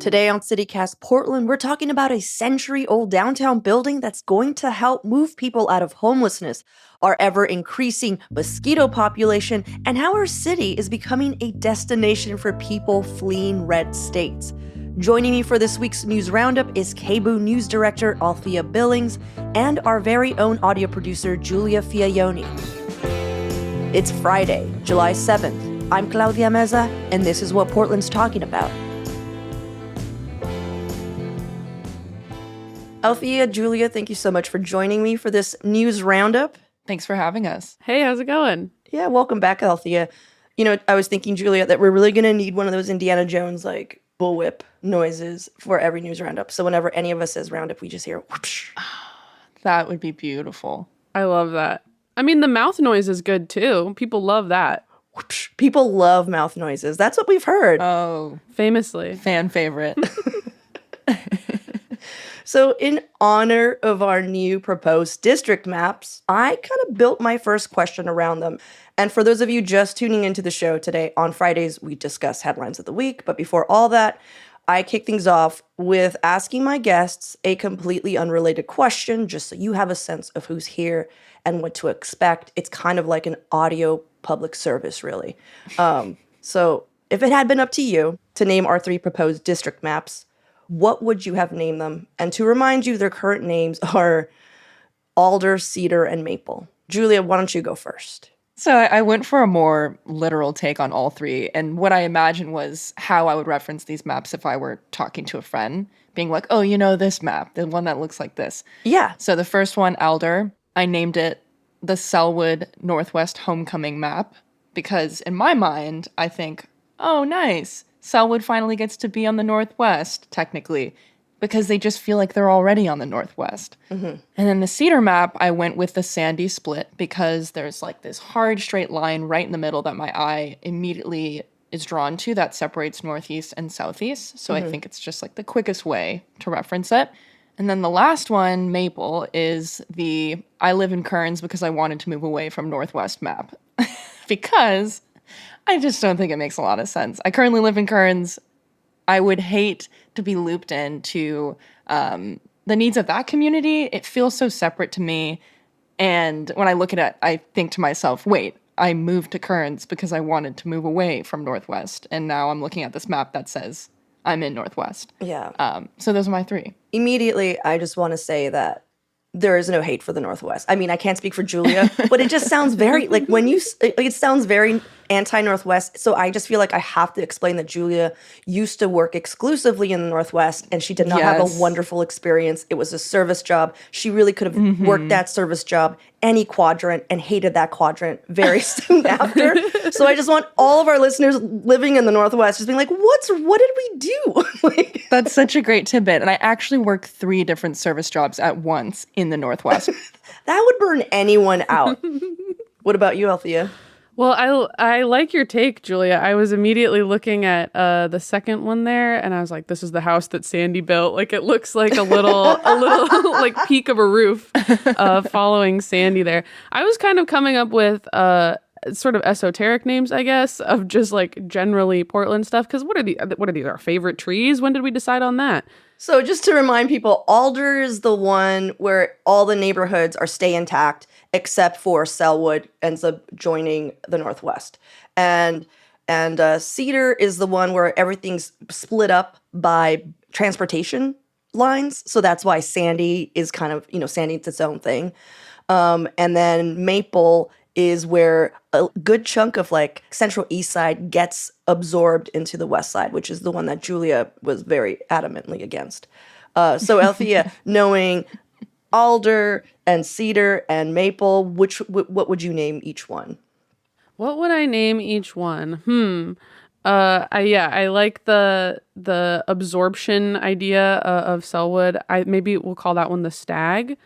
Today on CityCast Portland, we're talking about a century-old downtown building that's going to help move people out of homelessness, our ever-increasing Mosquito population, and how our city is becoming a destination for people fleeing red states. Joining me for this week's News Roundup is KBOO News Director Althea Billings and our very own audio producer Julia Fiaioni. It's Friday, July 7th. I'm Claudia Meza, and this is what Portland's talking about. Althea, Julia, thank you so much for joining me for this news roundup. Thanks for having us. Hey, how's it going? Yeah, welcome back, Althea. You know, I was thinking, Julia, that we're really going to need one of those Indiana Jones, like, bullwhip noises for every news roundup. So whenever any of us says roundup, we just hear whoosh. That would be beautiful. I love that. I mean, the mouth noise is good, too. People love that. Whoosh. People love mouth noises. That's what we've heard. Oh. Famously. Fan favorite. So in honor of our new proposed district maps, I kind of built my first question around them. And for those of you just tuning into the show today, on Fridays, we discuss headlines of the week. But before all that, I kick things off with asking my guests a completely unrelated question, just so you have a sense of who's here and what to expect. It's kind of like an audio public service, really. So if it had been up to you to name our three proposed district maps, what would you have named them? And to remind you, their current names are Alder, Cedar, and Maple. Julia, why don't you go first? So I went for a more literal take on all three. And what I imagined was how I would reference these maps if I were talking to a friend, being like, oh, you know this map, the one that looks like this. Yeah. So the first one, Alder, I named it the Selwood Northwest Homecoming map because in my mind, I think, oh, nice. Selwood finally gets to be on the Northwest, technically, because they just feel like they're already on the Northwest. Mm-hmm. And then the Cedar map, I went with the Sandy split because there's like this hard straight line right in the middle that my eye immediately is drawn to that separates Northeast and Southeast. So I think it's just like the quickest way to reference it. And then the last one, Maple, is the I live in Kearns because I wanted to move away from Northwest map. Because I just don't think it makes a lot of sense. I currently live in Kearns. I would hate to be looped into the needs of that community. It feels so separate to me. And when I look at it, I think to myself, wait, I moved to Kearns because I wanted to move away from Northwest. And now I'm looking at this map that says I'm in Northwest. Yeah. So those are my three. Immediately, I just want to say that there is no hate for the Northwest. I mean, I can't speak for Julia, but it just sounds very, like, when you, it sounds very anti-Northwest. So I just feel like I have to explain that Julia used to work exclusively in the Northwest, and she did not have a wonderful experience. It was a service job. She really could have worked that service job any quadrant and hated that quadrant very soon after. So I just want all of our listeners living in the Northwest just being like, what did we do? Like, that's such a great tidbit. And I actually worked 3 different service jobs at once in the Northwest. That would burn anyone out. What about you, Althea? Well, I like your take, Julia. I was immediately looking at the second one there, and I was like, "This is the house that Sandy built." Like, it looks like a little like peak of a roof, following Sandy there. I was kind of coming up with sort of esoteric names, I guess, of just like generally Portland stuff. Because what are these? Our favorite trees? When did we decide on that? So just to remind people, Alder is the one where all the neighborhoods stay intact, except for Selwood ends up joining the Northwest. And Cedar is the one where everything's split up by transportation lines. So that's why Sandy is kind of, Sandy's its own thing. And then Maple is where a good chunk of like Central East Side gets absorbed into the West Side, which is the one that Julia was very adamantly against. So Althea, knowing Alder and Cedar and Maple, what would you name each one? What would I name each one? I like the absorption idea of Selwood. Maybe we'll call that one the Stag.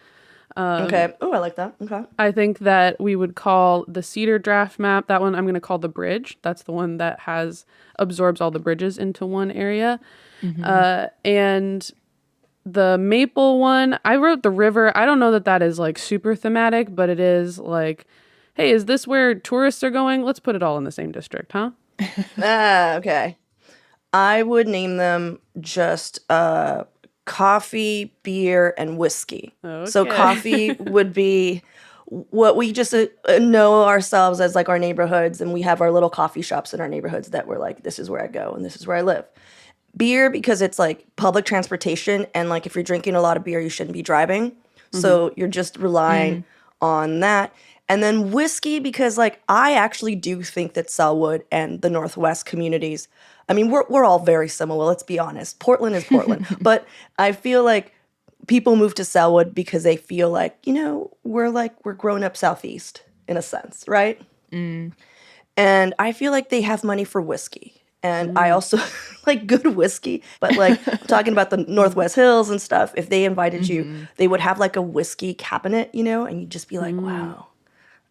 Okay. Oh, I like that. Okay. I think that we would call the Cedar draft map, that one I'm going to call the Bridge. That's the one that absorbs all the bridges into one area. Mm-hmm. And the Maple one, I wrote the River. I don't know that is like super thematic, but it is like, hey, is this where tourists are going? Let's put it all in the same district, huh? Okay. I would name them just coffee, beer, and whiskey. So Okay. coffee would be what we just know ourselves as like our neighborhoods, and we have our little coffee shops in our neighborhoods that we're like, this is where I go and this is where I live. Beer because it's like public transportation, and like if you're drinking a lot of beer, you shouldn't be driving. So you're just relying on that. And then whiskey because like I actually do think that Selwood and the Northwest communities, I mean, we're all very similar, let's be honest. Portland is Portland. But I feel like people move to Selwood because they feel like, we're grown up southeast in a sense, right? And I feel like they have money for whiskey. And I also like good whiskey, but like I'm talking about the Northwest Hills and stuff. If they invited you, they would have like a whiskey cabinet, and you'd just be like, wow,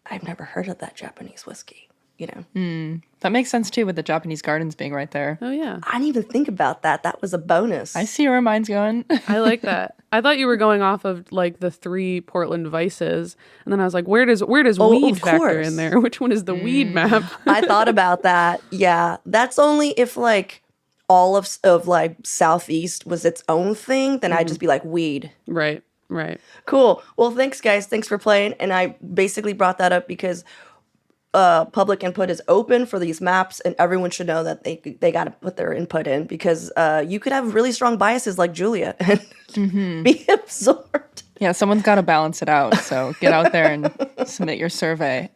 I've never heard of that Japanese whiskey. That makes sense too with the Japanese gardens being right there. Oh yeah. I didn't even think about that. That was a bonus. I see where your mind's going. I like that. I thought you were going off of like the 3 Portland vices, and then I was like, where does weed of factor course. in there? Which one is the weed map? I thought about that. Yeah, that's only if like all of like Southeast was its own thing, then I'd just be like weed. Right. Cool. Well, thanks guys. Thanks for playing. And I basically brought that up because public input is open for these maps, and everyone should know that they got to put their input in because you could have really strong biases like Julia and be absorbed. Yeah, someone's got to balance it out. So get out there and submit your survey.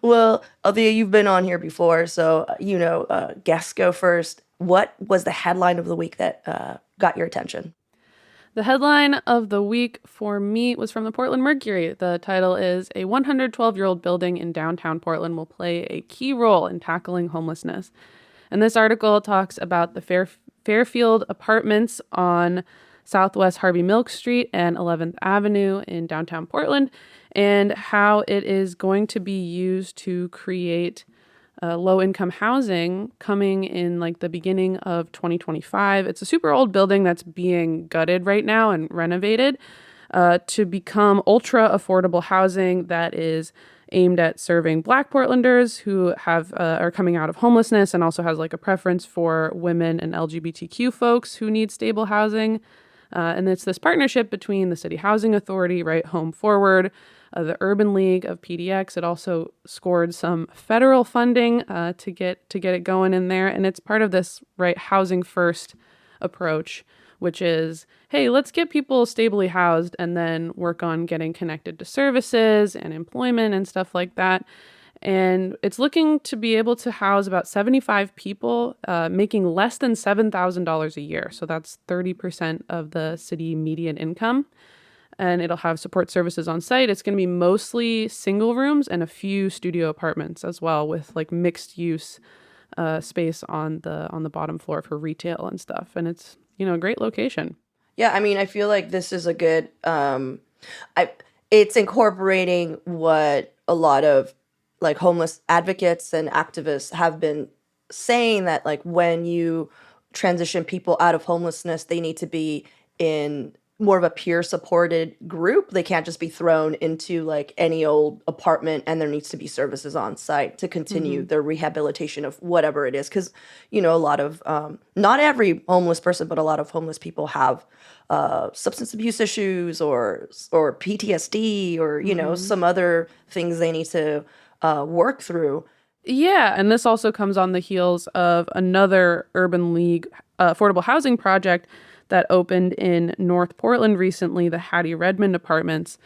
Well, Althea, you've been on here before, so guests go first. What was the headline of the week that got your attention? The headline of the week for me was from the Portland Mercury. The title is "A 112-year-old building in downtown Portland will play a key role in tackling homelessness." And this article talks about the Fairfield Apartments on Southwest Harvey Milk Street and 11th Avenue in downtown Portland, and how it is going to be used to create low-income housing coming in like the beginning of 2025. It's a super old building that's being gutted right now and renovated to become ultra affordable housing that is aimed at serving Black Portlanders who are coming out of homelessness, and also has like a preference for women and LGBTQ folks who need stable housing. And it's this partnership between the City Housing Authority, right, Home Forward, the Urban League of PDX. It also scored some federal funding to get it going in there, and it's part of this right housing first approach, which is, hey, let's get people stably housed and then work on getting connected to services and employment and stuff like that. And it's looking to be able to house about 75 people, making less than $7,000 a year. So that's 30% of the city median income. And it'll have support services on site. It's going to be mostly single rooms and a few studio apartments as well, with like mixed use space on the bottom floor for retail and stuff. And it's a great location. Yeah, I mean, I feel like this is a good. It's incorporating what a lot of like homeless advocates and activists have been saying, that like when you transition people out of homelessness, they need to be in more of a peer supported group. They can't just be thrown into like any old apartment, and there needs to be services on site to continue their rehabilitation of whatever it is. Because, a lot of, not every homeless person, but a lot of homeless people have substance abuse issues or PTSD or, some other things they need to work through. Yeah, and this also comes on the heels of another Urban League affordable housing project that opened in North Portland recently, the Hattie Redmond Apartments,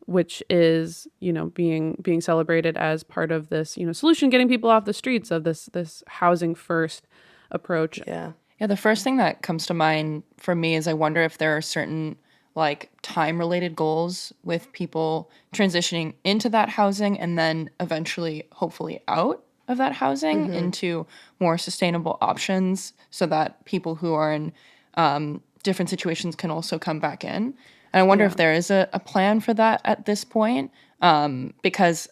which is, being celebrated as part of this, solution, getting people off the streets of this housing first approach. Yeah. Yeah, the first thing that comes to mind for me is I wonder if there are certain like time-related goals with people transitioning into that housing and then eventually, hopefully, out of that housing into more sustainable options, so that people who are in different situations can also come back in. And I wonder if there is a plan for that at this point, because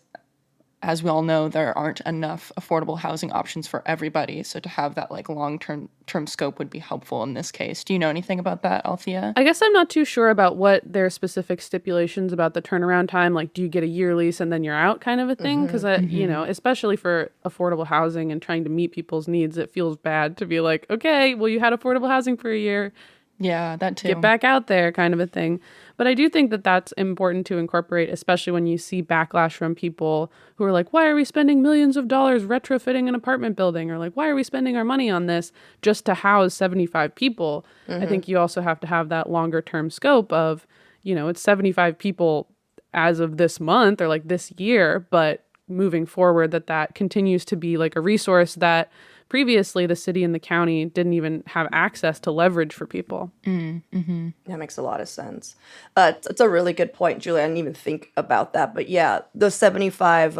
as we all know, there aren't enough affordable housing options for everybody. So to have that like long-term scope would be helpful in this case. Do you know anything about that, Althea? I guess I'm not too sure about what their specific stipulations about the turnaround time. Like, do you get a year lease and then you're out kind of a thing? Because, you know, especially for affordable housing and trying to meet people's needs, it feels bad to be like, okay, well, you had affordable housing for a year. Yeah, that too. Get back out there kind of a thing. But I do think that that's important to incorporate, especially when you see backlash from people who are like, why are we spending millions of dollars retrofitting an apartment building? Or like, why are we spending our money on this just to house 75 people? I think you also have to have that longer term scope of, you know, it's 75 people as of this month or like this year, but moving forward that continues to be like a resource that previously the city and the county didn't even have access to leverage for people. That makes a lot of sense. It's a really good point, Julie. I didn't even think about that. But yeah, the 75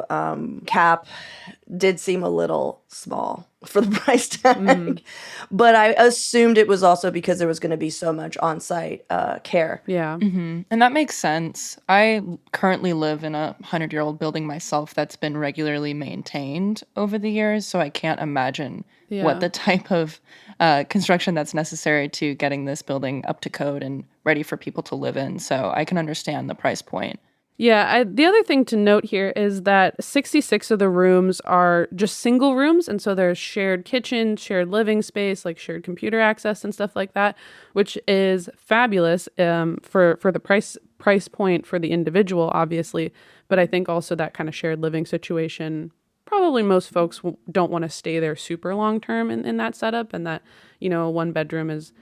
cap did seem a little small for the price tag. But I assumed it was also because there was going to be so much on-site care. Yeah. And that makes sense. I currently live in a 100-year-old building myself that's been regularly maintained over the years, so I can't imagine what the type of construction that's necessary to getting this building up to code and ready for people to live in. So I can understand the price point. Yeah, the other thing to note here is that 66 of the rooms are just single rooms. And so there's shared kitchen, shared living space, like shared computer access and stuff like that, which is fabulous for the price point for the individual, obviously. But I think also that kind of shared living situation, probably most folks don't want to stay there super long term in that setup. And that, you know, a one bedroom is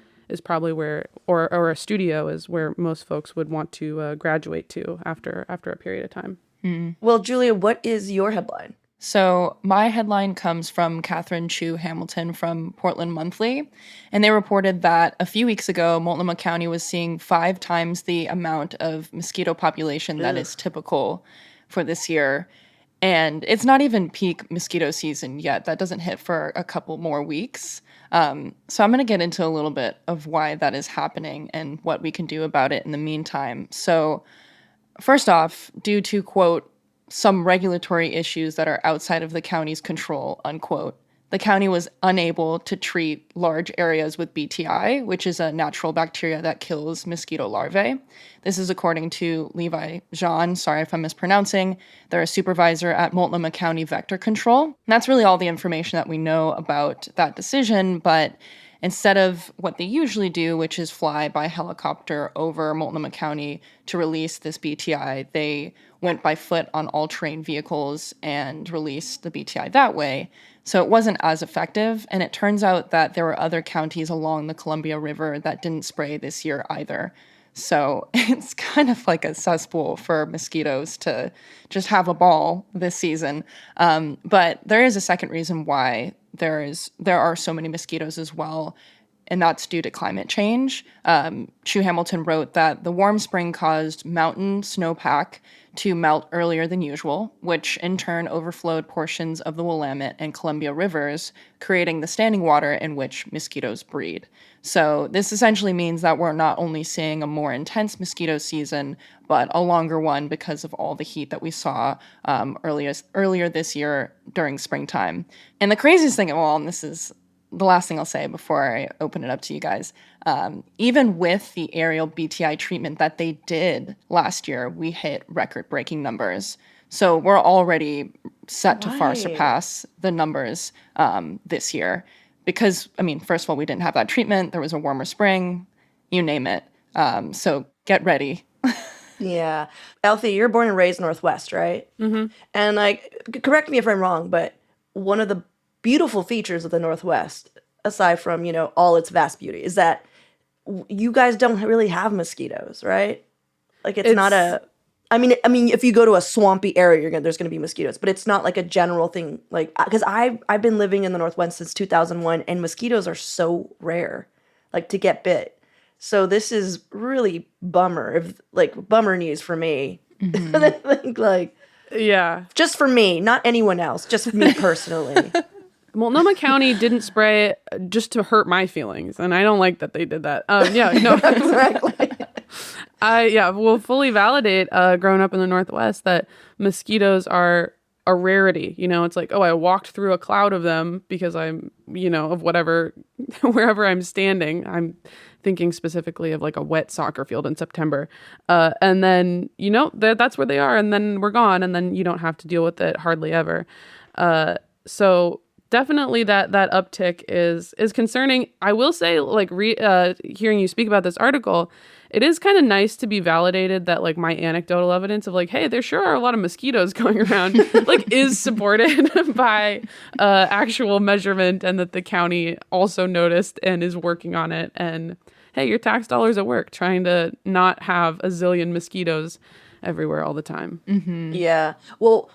probably where, or a studio is where most folks would want to graduate to after a period of time. Well, Julia, what is your headline? So my headline comes from Catherine Chu Hamilton from Portland Monthly, and they reported that a few weeks ago, Multnomah County was seeing 5 times the amount of mosquito population that is typical for this year. And it's not even peak mosquito season yet. That doesn't hit for a couple more weeks. So I'm going to get into a little bit of why that is happening and what we can do about it in the meantime. So first off, due to, quote, some regulatory issues that are outside of the county's control, unquote, the county was unable to treat large areas with BTI, which is a natural bacteria that kills mosquito larvae. This is according to Levi Jean, sorry if I'm mispronouncing. They're a supervisor at Multnomah County Vector Control. And that's really all the information that we know about that decision, but instead of what they usually do, which is fly by helicopter over Multnomah County to release this BTI, they went by foot on all-terrain vehicles and released the BTI that way. So it wasn't as effective, and it turns out that there were other counties along the Columbia River that didn't spray this year either. So it's kind of like a cesspool for mosquitoes to just have a ball this season. But there is a second reason why there are so many mosquitoes as well, and that's due to climate change. Chu Hamilton wrote that the warm spring caused mountain snowpack to melt earlier than usual, which in turn overflowed portions of the Willamette and Columbia rivers, creating the standing water in which mosquitoes breed. So this essentially means that we're not only seeing a more intense mosquito season, but a longer one because of all the heat that we saw earlier this year during springtime. And the craziest thing of all, and this is the last thing I'll say before I open it up to you guys, even with the aerial BTI treatment that they did last year, we hit record-breaking numbers. So we're already set to far surpass the numbers this year. Because, I mean, first of all, we didn't have that treatment. There was a warmer spring, you name it. So get ready. Yeah. Althea, you're born and raised Northwest, right? Mm-hmm. And correct me if I'm wrong, but one of the beautiful features of the Northwest, aside from, you know, all its vast beauty, is that you guys don't really have mosquitoes, right? Like it's not a, I mean, if you go to a swampy area, there's going to be mosquitoes, but it's not like a general thing. Like, because I've been living in the Northwest since 2001, and mosquitoes are so rare, like to get bit. So this is really bummer news for me. Mm-hmm. I think yeah, just for me, not anyone else, just me personally. Multnomah County didn't spray just to hurt my feelings, and I don't like that they did that. Yeah, no, exactly. I will fully validate growing up in the Northwest that mosquitoes are a rarity. It's like, oh, I walked through a cloud of them because I'm, of whatever, wherever I'm standing. I'm thinking specifically of like a wet soccer field in September. And then, that's where they are. And then we're gone. And then you don't have to deal with it hardly ever. So definitely that uptick is concerning. I will say, like, hearing you speak about this article, it is kind of nice to be validated that, like, my anecdotal evidence of, like, hey, there sure are a lot of mosquitoes going around, like, is supported by actual measurement, and that the county also noticed and is working on it. And hey, your tax dollars at work trying to not have a zillion mosquitoes everywhere all the time. Mm-hmm. Yeah. Well,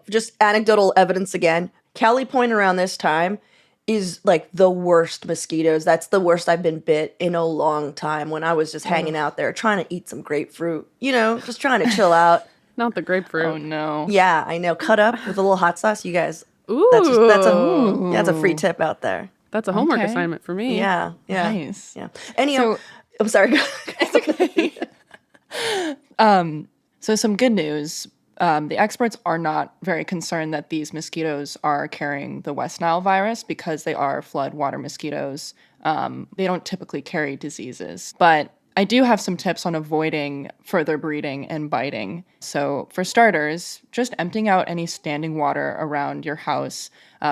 just anecdotal evidence again. Cali Point around this time is like the worst mosquitoes. That's the worst I've been bit in a long time, when I was just hanging out there trying to eat some grapefruit, just trying to chill out. Not the grapefruit. Oh no. Yeah, I know. Cut up with a little hot sauce. You guys, Ooh. that's a free tip out there. That's a homework Okay. assignment for me. Yeah. Nice. Yeah. Anyhow, So- I'm sorry. So some good news. The experts are not very concerned that these mosquitoes are carrying the West Nile virus, because they are flood water mosquitoes. They don't typically carry diseases. But I do have some tips on avoiding further breeding and biting. So for starters, just emptying out any standing water around your house,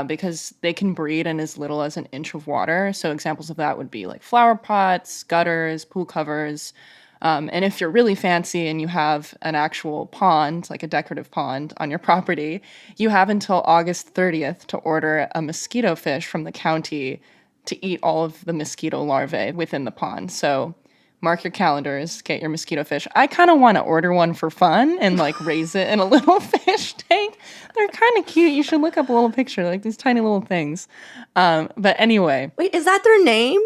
because they can breed in as little as an inch of water. So examples of that would be like flower pots, gutters, pool covers. And if you're really fancy and you have an actual pond, like a decorative pond on your property, you have until August 30th to order a mosquito fish from the county to eat all of the mosquito larvae within the pond. So mark your calendars, get your mosquito fish. I kind of want to order one for fun and like raise it in a little fish tank. They're kind of cute. You should look up a little picture, like these tiny little things. But anyway. Wait, is that their name?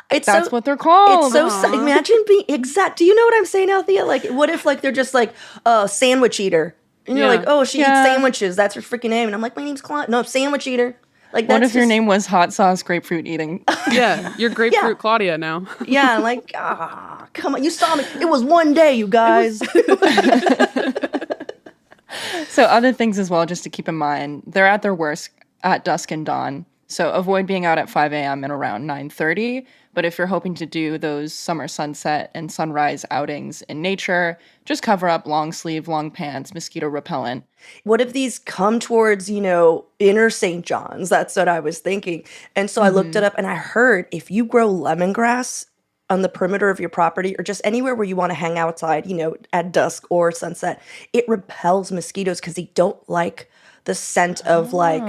That's what they're called. It's so imagine being exact. Do you know what I'm saying, Althea? Like, what if like they're just like a sandwich eater, and you're like, oh, she eats sandwiches. That's her freaking name, and I'm like, my name's Claudia. No, sandwich eater. Like, what that's if your name was hot sauce grapefruit eating? Yeah, you're grapefruit Claudia now. Yeah, like, come on, you saw me. It was one day, you guys. So other things as well, just to keep in mind, they're at their worst at dusk and dawn. So avoid being out at 5 a.m. and around 9:30. But if you're hoping to do those summer sunset and sunrise outings in nature, just cover up long sleeve, long pants, mosquito repellent. What if these come towards, inner St. John's? That's what I was thinking. And so I looked it up, and I heard if you grow lemongrass on the perimeter of your property, or just anywhere where you want to hang outside, at dusk or sunset, it repels mosquitoes because they don't like the scent of like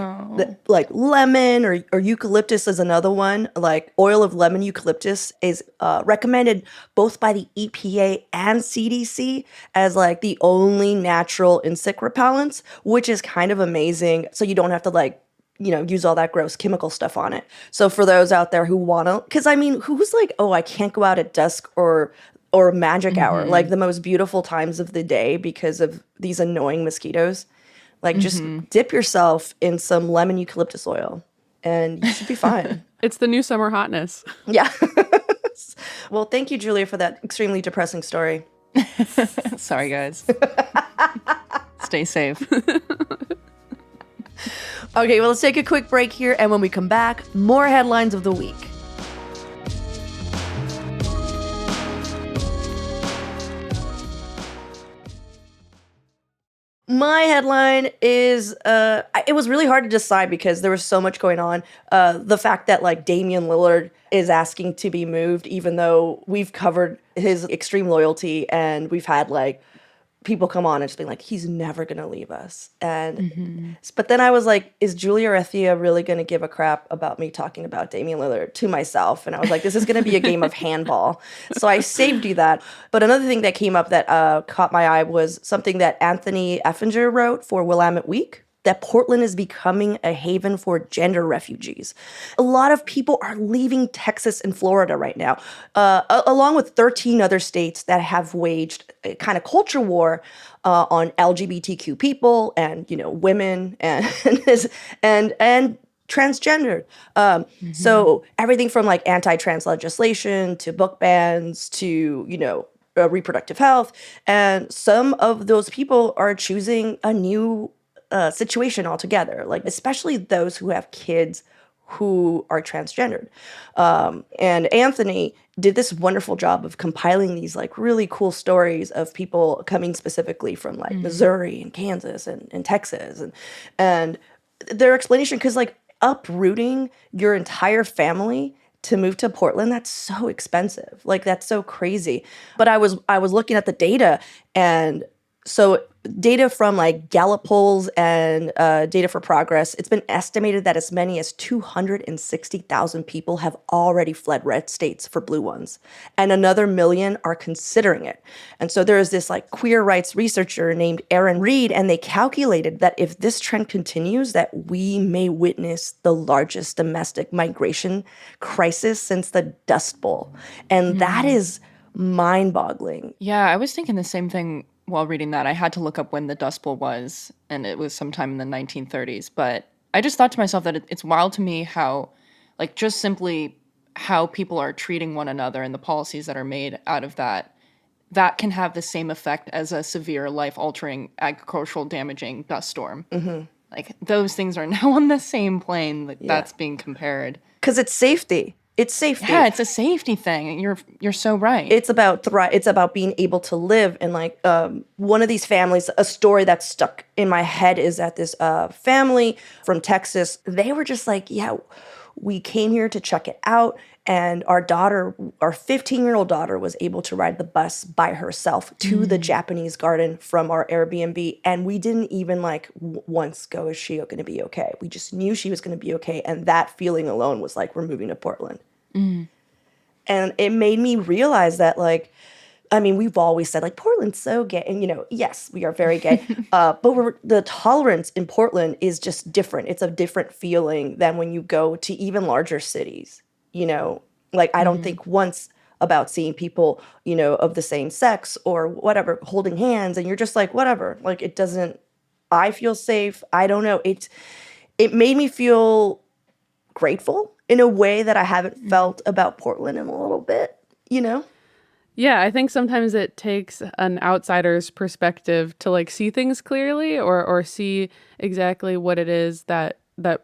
lemon or eucalyptus is another one. Like oil of lemon eucalyptus is recommended both by the EPA and CDC as like the only natural insect repellents, which is kind of amazing. So you don't have to use all that gross chemical stuff on it. So for those out there who want to, because I mean, who's like, oh, I can't go out at dusk or magic hour, like the most beautiful times of the day because of these annoying mosquitoes. Like, just dip yourself in some lemon eucalyptus oil, and you should be fine. It's the new summer hotness. Yeah. Well, thank you, Julia, for that extremely depressing story. Sorry, guys. Stay safe. Okay, well, let's take a quick break here, and when we come back, more headlines of the week. My headline is, it was really hard to decide because there was so much going on. The fact that like Damian Lillard is asking to be moved, even though we've covered his extreme loyalty and we've had like people come on and just be like, he's never going to leave us. And, but then I was like, is Julia or Althea really going to give a crap about me talking about Damian Lillard to myself? And I was like, this is going to be a game of handball. So I saved you that. But another thing that came up that caught my eye was something that Anthony Effinger wrote for Willamette Week, that Portland is becoming a haven for gender refugees. A lot of people are leaving Texas and Florida right now, along with 13 other states that have waged a kind of culture war on LGBTQ people and, women and transgendered. So everything from like anti-trans legislation to book bans to, reproductive health. And some of those people are choosing a new situation altogether. Like, especially those who have kids who are transgendered. And Anthony did this wonderful job of compiling these like really cool stories of people coming specifically from like Missouri and Kansas and Texas and their explanation, because like uprooting your entire family to move to Portland, that's so expensive. Like, that's so crazy. But I was looking at the data, and so data from like Gallup polls and data for Progress, it's been estimated that as many as 260,000 people have already fled red states for blue ones, and another million are considering it. And so there is this like queer rights researcher named Erin Reed, and they calculated that if this trend continues, that we may witness the largest domestic migration crisis since the Dust Bowl. And that is mind-boggling. Yeah, I was thinking the same thing while reading that. I had to look up when the Dust Bowl was, and it was sometime in the 1930s. But I just thought to myself that it's wild to me how, like, just simply how people are treating one another and the policies that are made out of that can have the same effect as a severe, life-altering, agricultural damaging dust storm. Like, those things are now on the same plane. Like, that's being compared. Because it's safety. It's safety. Yeah, it's a safety thing. You're so right. It's about it's about being able to live. And like one of these families, a story that's stuck in my head is that this family from Texas, they were just like, yeah, we came here to check it out. And our 15-year-old daughter was able to ride the bus by herself to the Japanese garden from our Airbnb. And we didn't even like once go, is she going to be okay? We just knew she was going to be okay. And that feeling alone was like, we're moving to Portland. And it made me realize that, like, I mean, we've always said, like, Portland's so gay. And, you know, yes, we are very gay. But the tolerance in Portland is just different. It's a different feeling than when you go to even larger cities. You know, like, I don't think once about seeing people, you know, of the same sex or whatever, holding hands. And you're just like, whatever. Like, it doesn't, I feel safe. I don't know. It made me feel grateful in a way that I haven't felt about Portland in a little bit, you know? Yeah, I think sometimes it takes an outsider's perspective to like see things clearly or see exactly what it is that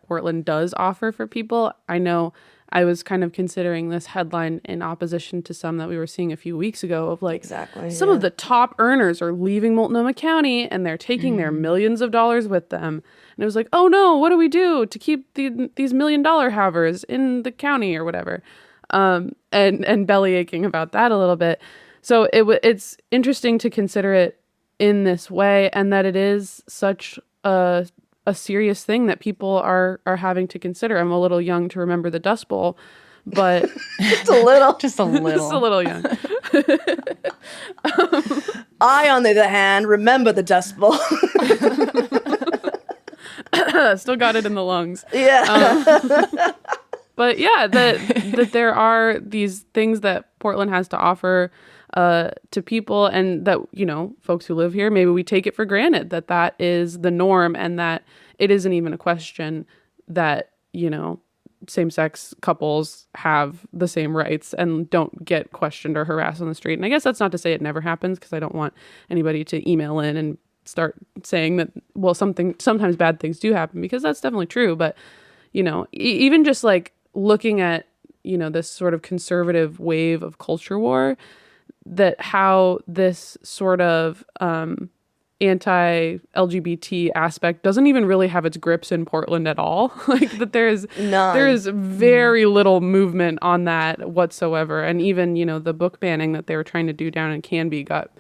Portland does offer for people. I know I was kind of considering this headline in opposition to some that we were seeing a few weeks ago of like some of the top earners are leaving Multnomah County and they're taking their millions of dollars with them. And it was like, oh no, what do we do to keep these $1 million havers in the county or whatever? And bellyaching about that a little bit. So it's interesting to consider it in this way, and that it is such a serious thing that people are having to consider. I'm a little young to remember the Dust Bowl, but just a little, just a little young. I, on the other hand, remember the Dust Bowl. Still got it in the lungs. Yeah. But yeah, that there are these things that Portland has to offer to people, and that, you know, folks who live here, maybe we take it for granted that is the norm, and that it isn't even a question that, you know, same-sex couples have the same rights and don't get questioned or harassed on the street. And I guess that's not to say it never happens, because I don't want anybody to email in and start saying that, well, sometimes bad things do happen, because that's definitely true. But, you know, even just like looking at, you know, this sort of conservative wave of culture war, that how this sort of anti-LGBT aspect doesn't even really have its grips in Portland at all. Like, that there is very little movement on that whatsoever. And even, you know, the book banning that they were trying to do down in Canby got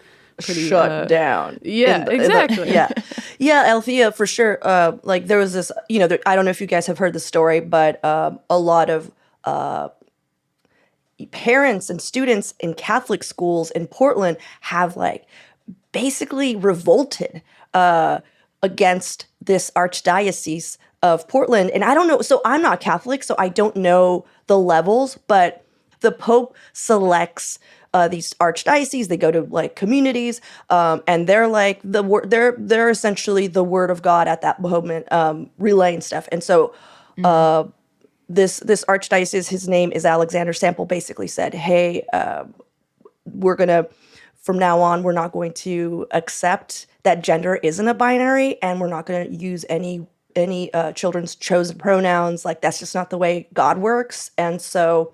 pretty shut down. Yeah, exactly. Yeah, Althea, for sure. Like, there was this, you know, I don't know if you guys have heard the story, but a lot of parents and students in Catholic schools in Portland have like basically revolted against this archdiocese of Portland. And I don't know, so I'm not Catholic, so I don't know the levels, but the Pope selects these archdioceses. They go to like communities, and they're like they're essentially the word of God at that moment, relaying stuff. And so this archdiocese, his name is Alexander Sample, basically said, hey, we're gonna from now on, we're not going to accept that gender isn't a binary, and we're not going to use any children's chosen pronouns. Like, that's just not the way God works. And so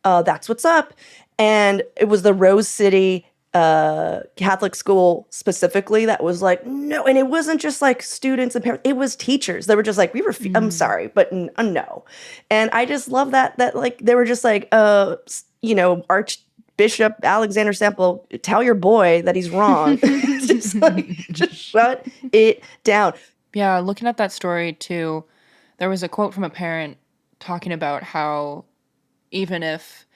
that's what's up. And it was the Rose City Catholic school specifically that was like, no. And it wasn't just like students and parents, it was teachers. They were just like, I'm sorry, but no. And I just love that like they were just like, Archbishop Alexander Sample, tell your boy that he's wrong. just shut it down. Yeah, looking at that story too, there was a quote from a parent talking about how even if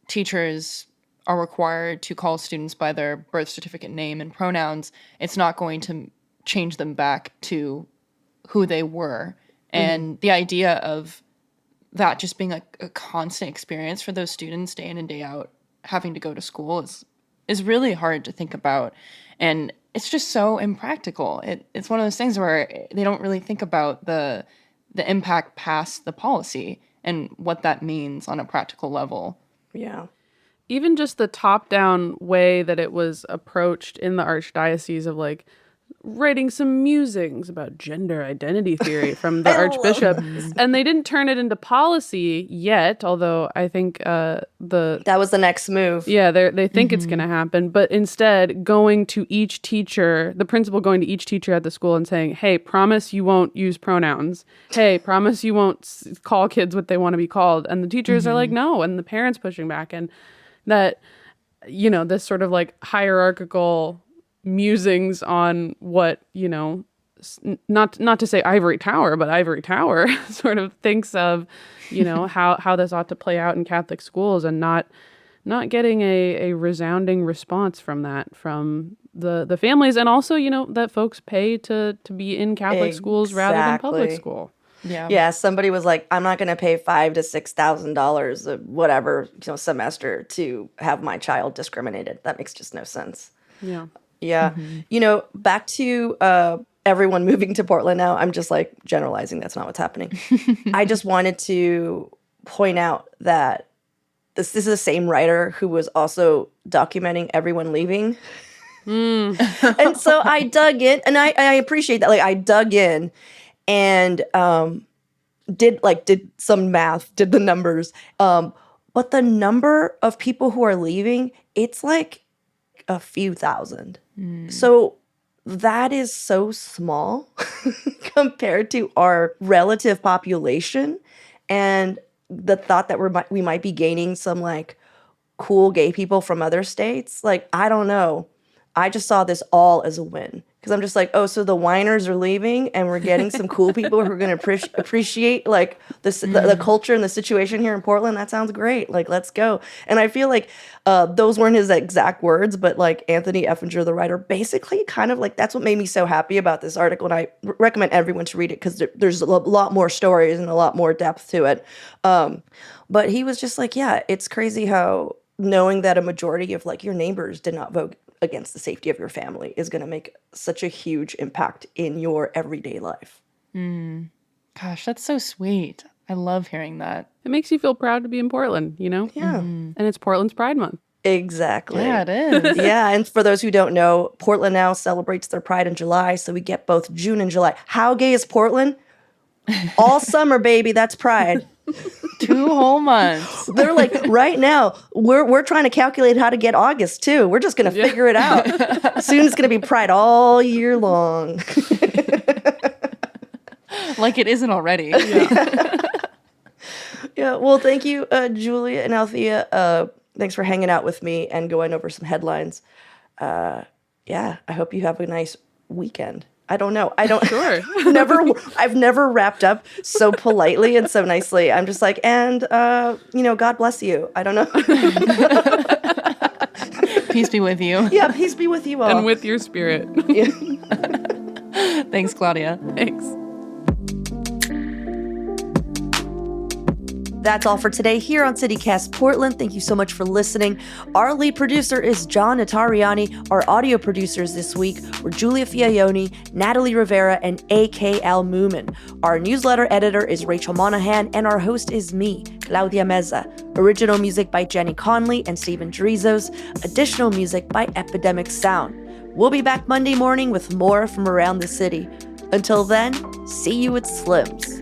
teachers are required to call students by their birth certificate name and pronouns, it's not going to change them back to who they were. And the idea of that just being a constant experience for those students day in and day out, having to go to school is really hard to think about. And it's just so impractical. It's one of those things where they don't really think about the impact past the policy and what that means on a practical level. Yeah. Even just the top-down way that it was approached in the archdiocese of like writing some musings about gender identity theory from the archbishop, and they didn't turn it into policy yet, although I think that was the next move. Yeah, they think it's going to happen, but instead going to each teacher, the principal going to each teacher at the school and saying, hey, promise you won't use pronouns. Hey, promise you won't call kids what they want to be called. And the teachers are like, no, and the parents pushing back. And that, this sort of like hierarchical musings on what, not to say ivory tower, but ivory tower sort of thinks of, how this ought to play out in Catholic schools, and not getting a resounding response from the families, and also, that folks pay to be in Catholic schools rather than public school. Yeah. Somebody was like, I'm not going to pay $5,000 to $6,000, whatever, semester to have my child discriminated. That makes just no sense. Yeah. Yeah. Back to everyone moving to Portland now. I'm just like generalizing. That's not what's happening. I just wanted to point out that this is the same writer who was also documenting everyone leaving. And so I dug in, and I appreciate that. Like, I dug in and did some math, did the numbers. But the number of people who are leaving, it's like a few thousand. So that is so small compared to our relative population. And the thought that we might be gaining some like cool gay people from other states, like, I don't know. I just saw this all as a win. Because I'm just like, oh, so the whiners are leaving and we're getting some cool people who are going to appreciate like the culture and the situation here in Portland. That sounds great. Like, let's go. And I feel like those weren't his exact words, but like Anthony Effinger, the writer, basically kind of like, that's what made me so happy about this article. And I recommend everyone to read it because there's a lot more stories and a lot more depth to it. But he was just like, yeah, it's crazy how knowing that a majority of like your neighbors did not vote against the safety of your family is going to make such a huge impact in your everyday life. Gosh, that's so sweet. I love hearing that. It makes you feel proud to be in Portland, Yeah. And it's Portland's Pride Month. Exactly. Yeah, it is. Yeah, and for those who don't know, Portland now celebrates their Pride in July, so we get both June and July. How gay is Portland? All summer, baby, that's Pride. 2 whole months. They're like, right now, we're trying to calculate how to get August too. We're just going to figure it out. Soon it's going to be Pride all year long. Like it isn't already. Yeah. Well, thank you, Julia and Althea. Thanks for hanging out with me and going over some headlines. I hope you have a nice weekend. I don't know. Sure. I've never wrapped up so politely and so nicely. I'm just like, and, God bless you. I don't know. Peace be with you. Yeah, peace be with you all. And with your spirit. Yeah. Thanks, Claudia. Thanks. That's all for today here on CityCast Portland. Thank you so much for listening. Our lead producer is John Natariani. Our audio producers this week were Julia Fiaioni, Natalie Rivera, and A.K.L. Moomin. Our newsletter editor is Rachel Monahan, and our host is me, Claudia Meza. Original music by Jenny Conley and Steven Drizos. Additional music by Epidemic Sound. We'll be back Monday morning with more from around the city. Until then, see you at Slim's.